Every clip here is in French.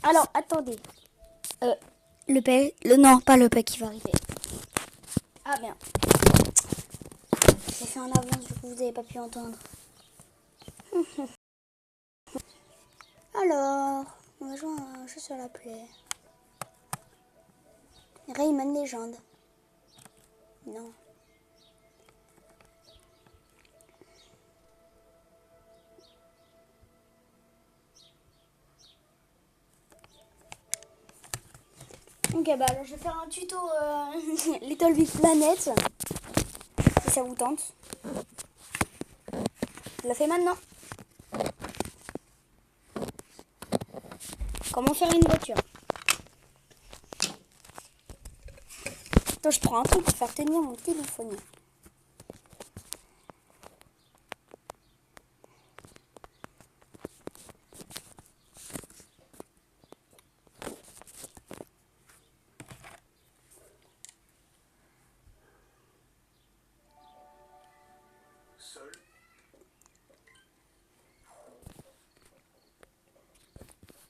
Alors, attendez. Le paix... Non, pas le paix qui va arriver. Ah, merde. J'ai fait en avance, du coup, vous n'avez pas pu entendre. Alors, on va jouer un jeu sur la plaie. Rayman Legend. Non. Ok, bah alors je vais faire un tuto Little Big Planet. Si ça vous tente. Je le fais maintenant. Comment faire une voiture? Attends, je prends un truc pour faire tenir mon téléphone.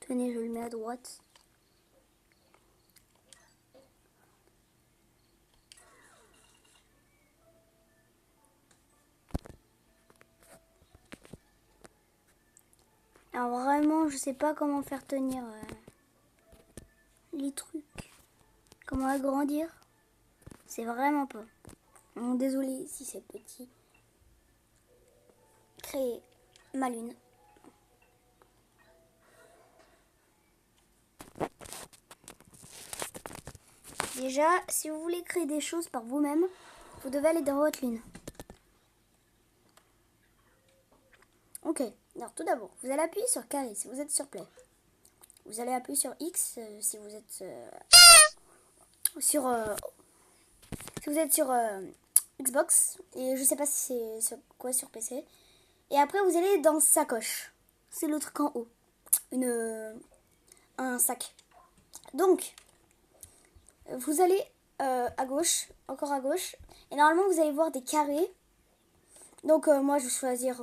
Tenez, je le mets à droite. Alors vraiment, je sais pas comment faire tenir les trucs. Comment agrandir. C'est vraiment pas. Bon, désolé si c'est petit. Créer ma lune. Déjà, si vous voulez créer des choses par vous-même, vous devez aller dans votre lune. Ok, alors tout d'abord, vous allez appuyer sur carré si vous êtes sur play. Vous allez appuyer sur X si vous êtes sur Xbox. Et je sais pas si c'est sur quoi sur PC. Et après, vous allez dans sacoche. C'est le truc en haut. Un sac. Donc, vous allez à gauche, encore à gauche. Et normalement, vous allez voir des carrés. Donc, moi, je vais choisir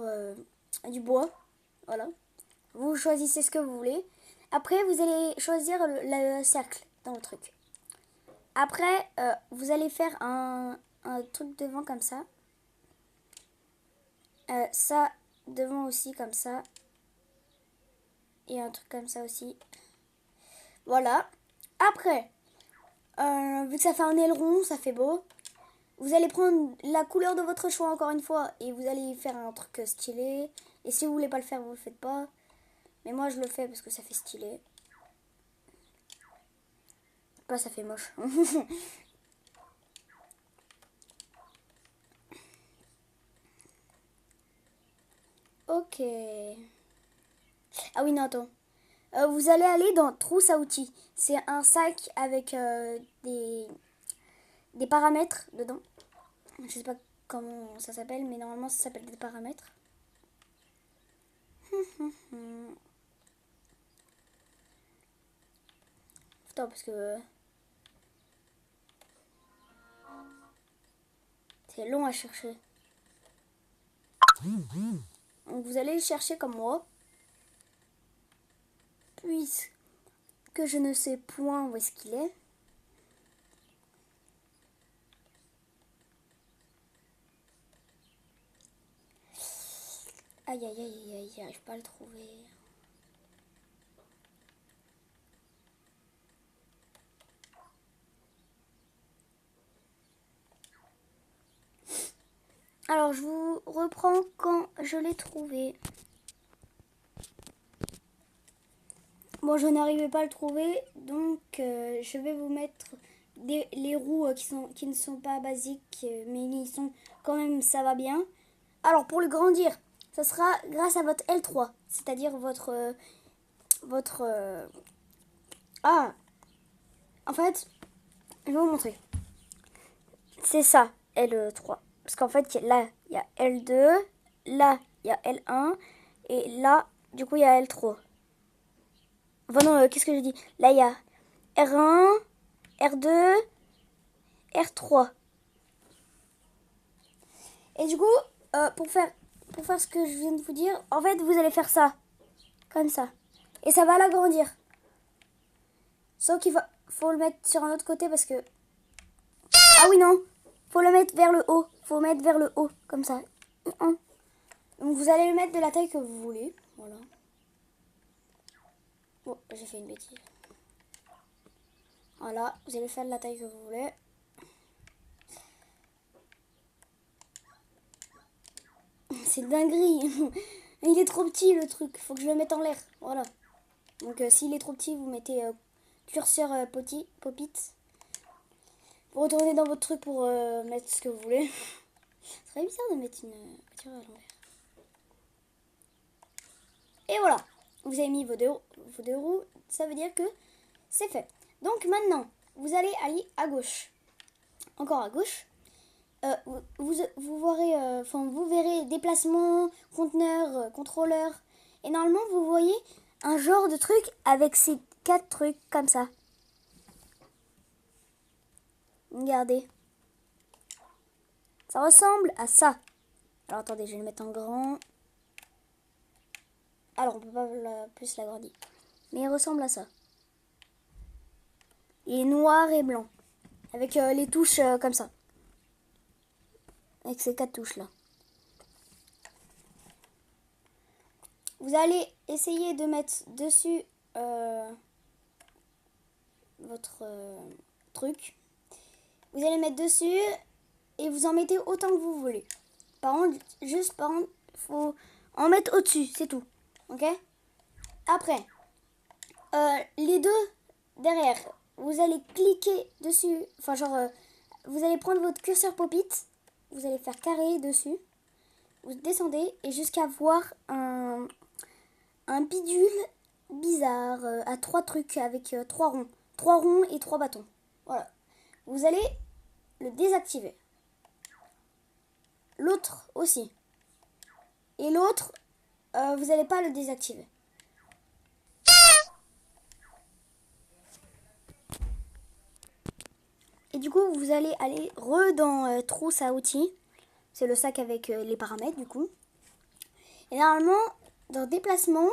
du bois. Voilà. Vous choisissez ce que vous voulez. Après, vous allez choisir le cercle dans le truc. Après, vous allez faire un truc devant comme ça. Ça, devant aussi comme ça. Et un truc comme ça aussi. Voilà. Après, vu que ça fait un aileron, ça fait beau. Vous allez prendre la couleur de votre choix encore une fois. Et vous allez faire un truc stylé. Et si vous voulez pas le faire, vous le faites pas. Mais moi, je le fais parce que ça fait stylé. Pas, ça fait moche. Ok. Ah oui, non, attends. Vous allez aller dans trousse à outils. C'est un sac avec des paramètres dedans. Je sais pas comment ça s'appelle, mais normalement ça s'appelle des paramètres. Attends, parce que c'est long à chercher. Donc vous allez le chercher comme moi. Puisque je ne sais point où est-ce qu'il est. Aïe aïe aïe aïe, j'arrive pas à le trouver. Alors je vous reprends quand je l'ai trouvé. Bon, je n'arrivais pas à le trouver, donc je vais vous mettre les roues qui ne sont pas basiques, mais ils sont quand même, ça va bien. Alors pour le grandir, ça sera grâce à votre L3, c'est-à-dire ah, en fait, je vais vous montrer. C'est ça, L3. Parce qu'en fait, là, il y a L2, là, il y a L1, et là, du coup, il y a L3. Enfin non, qu'est-ce que je dis? Là, il y a R1, R2, R3. Et du coup, pour faire ce que je viens de vous dire, en fait, vous allez faire ça. Comme ça. Et ça va l'agrandir. Sauf qu'il faut le mettre sur un autre côté parce que... Ah oui, non. Faut le mettre vers le haut. Faut mettre vers le haut, comme ça. Donc vous allez le mettre de la taille que vous voulez. Voilà. Oh, j'ai fait une bêtise. Voilà, vous allez faire de la taille que vous voulez. C'est dinguerie. Il est trop petit le truc. Faut que je le mette en l'air. Voilà. Donc s'il est trop petit, vous mettez curseur pop-it. Vous retournez dans votre truc pour mettre ce que vous voulez. C'est très bizarre de mettre une voiture à l'envers. Et voilà. Vous avez mis vos deux roues. Ça veut dire que c'est fait. Donc maintenant, vous allez aller à gauche. Encore à gauche. Vous verrez déplacement, conteneur, contrôleur. Et normalement, vous voyez un genre de truc avec ces 4 trucs comme ça. Regardez. Ça ressemble à ça. Alors attendez, je vais le mettre en grand. Alors on peut pas plus l'agrandir. Mais il ressemble à ça. Il est noir et blanc. Avec les touches comme ça. Avec ces 4 touches là. Vous allez essayer de mettre dessus votre truc. Vous allez mettre dessus et vous en mettez autant que vous voulez. Par contre, faut en mettre au-dessus, c'est tout. Ok? Après, les deux derrière, vous allez cliquer dessus. Enfin, genre, vous allez prendre votre curseur pop-it. Vous allez faire carré dessus. Vous descendez et jusqu'à voir un bidule bizarre à 3 trucs avec 3 ronds. 3 ronds et 3 bâtons. Voilà. Vous allez le désactiver. L'autre aussi. Et l'autre, vous n'allez pas le désactiver. Et du coup, vous allez aller dans trousse à outils. C'est le sac avec les paramètres du coup. Et normalement, dans déplacement,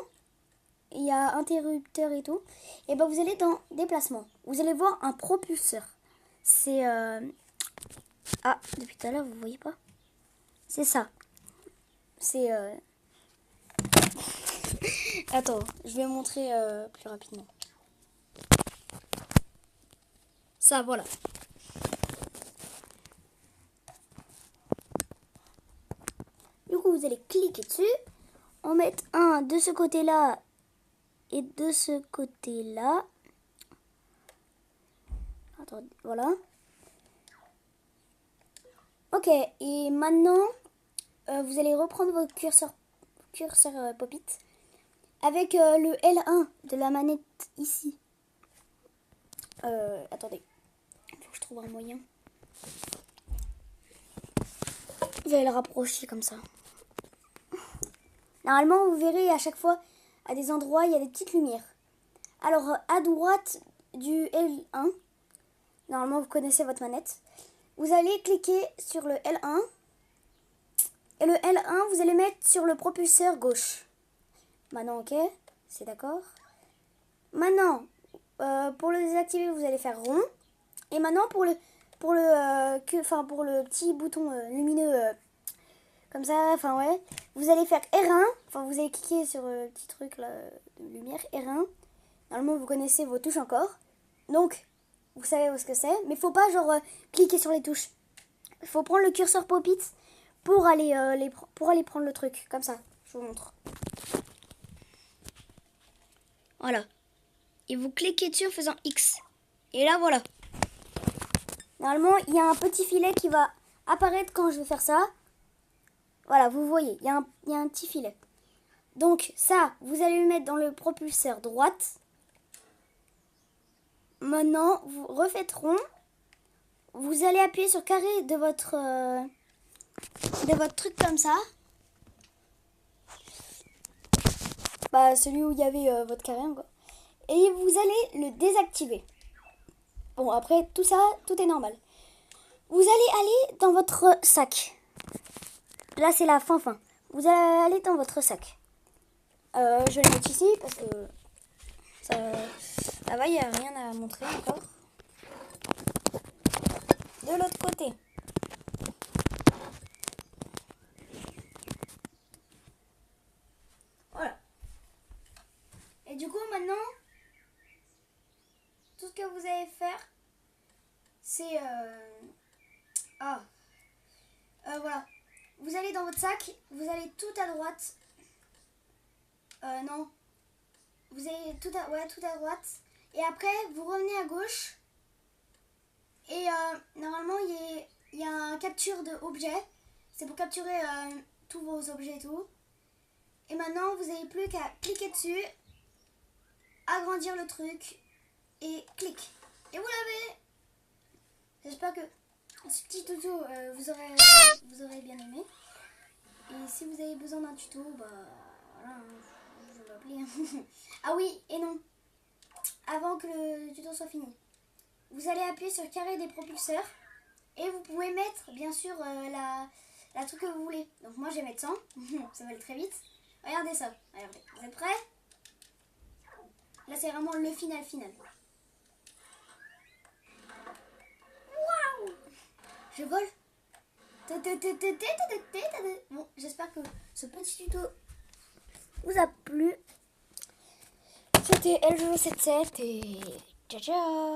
il y a interrupteur et tout. Et ben vous allez dans déplacement. Vous allez voir un propulseur. C'est... Ah, depuis tout à l'heure, vous voyez pas? C'est ça. C'est... Attends, je vais montrer plus rapidement. Ça, voilà. Du coup, vous allez cliquer dessus. En mettre un de ce côté-là et de ce côté-là. Attendez, voilà. Ok, et maintenant, vous allez reprendre votre curseur pop-it avec le L1 de la manette ici. Attendez, il faut que je trouve un moyen. Vous allez le rapprocher comme ça. Normalement, vous verrez à chaque fois, à des endroits, il y a des petites lumières. Alors, à droite du L1, normalement, vous connaissez votre manette. Vous allez cliquer sur le L1. Et le L1, vous allez mettre sur le propulseur gauche. Maintenant, ok, c'est d'accord. Maintenant, pour le désactiver, vous allez faire rond. Et maintenant, pour le petit bouton lumineux, comme ça, enfin ouais, vous allez faire R1. Enfin, vous allez cliquer sur le petit truc là de lumière, R1. Normalement, vous connaissez vos touches encore. Donc, vous savez où ce que c'est. Mais il faut pas genre cliquer sur les touches. Il faut prendre le curseur pop-it pour aller prendre le truc. Comme ça, je vous montre. Voilà. Et vous cliquez dessus en faisant X. Et là, voilà. Normalement, il y a un petit filet qui va apparaître quand je vais faire ça. Voilà, vous voyez, il y a un petit filet. Donc ça, vous allez le mettre dans le propulseur droite. Maintenant, vous refaites rond. Vous allez appuyer sur carré de votre truc comme ça. Bah, celui où il y avait votre carré quoi. Et vous allez le désactiver. Bon, après, tout ça, tout est normal. Vous allez aller dans votre sac. Là, c'est la fin. Vous allez aller dans votre sac. Je vais le mettre ici parce que ça... Ça va, il n'y a rien à montrer encore. De l'autre côté. Voilà. Et du coup, maintenant, tout ce que vous allez faire, c'est... voilà. Vous allez dans votre sac, vous allez tout à droite. Non. Vous allez tout à droite. Et après, vous revenez à gauche. Et normalement, il y a un capture d'objets. C'est pour capturer tous vos objets et tout. Et maintenant, vous n'avez plus qu'à cliquer dessus, agrandir le truc et clic. Et vous l'avez. J'espère que ce petit tuto vous aurez bien aimé. Et si vous avez besoin d'un tuto, bah voilà, je vais m'appeler. Ah oui, et non. Avant que le tuto soit fini, vous allez appuyer sur carré des propulseurs et vous pouvez mettre bien sûr la truc que vous voulez. Donc moi je vais mettre 100, ça va aller très vite. Regardez ça, regardez. Vous êtes prêts? Là c'est vraiment le final. Waouh! Je vole. Bon, j'espère que ce petit tuto vous a plu. C'était LJO77 et ciao ciao.